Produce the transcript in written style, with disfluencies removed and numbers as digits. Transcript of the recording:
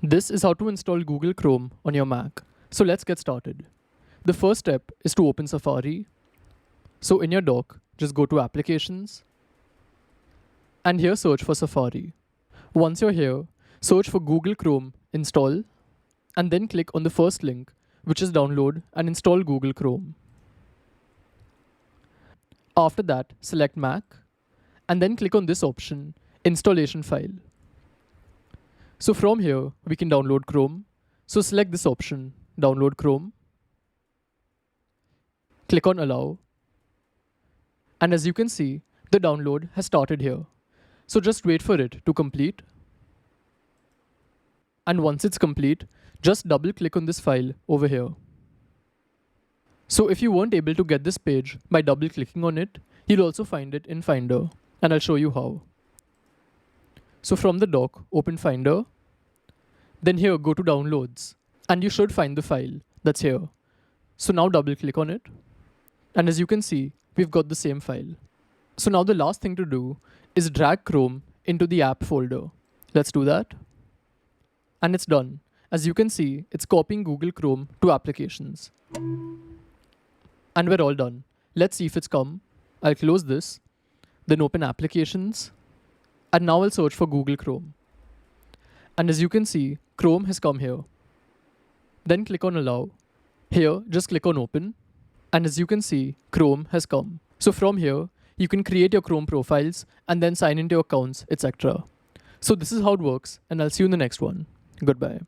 This is how to install Google Chrome on your Mac. So let's get started. The first step is to open Safari. So in your dock, just go to Applications and here search for Safari. Once you're here, search for Google Chrome Install and then click on the first link, which is download and install Google Chrome. After that, select Mac and then click on this option, Installation File. So from here, we can download Chrome. So select this option, Download Chrome. Click on Allow. And as you can see, the download has started here. So just wait for it to complete. And once it's complete, just double click on this file over here. So if you weren't able to get this page by double clicking on it, you'll also find it in Finder. And I'll show you how. So from the dock, open Finder. Then here, go to Downloads. And you should find the file that's here. So now double click on it. And as you can see, we've got the same file. So now the last thing to do is drag Chrome into the app folder. Let's do that. And it's done. As you can see, it's copying Google Chrome to Applications. And we're all done. Let's see if it's come. I'll close this, then open Applications. And now I'll search for Google Chrome. And as you can see, Chrome has come here. Then click on Allow. Here, just click on Open. And as you can see, Chrome has come. So from here, you can create your Chrome profiles and then sign into your accounts, etc. So this is how it works, and I'll see you in the next one. Goodbye.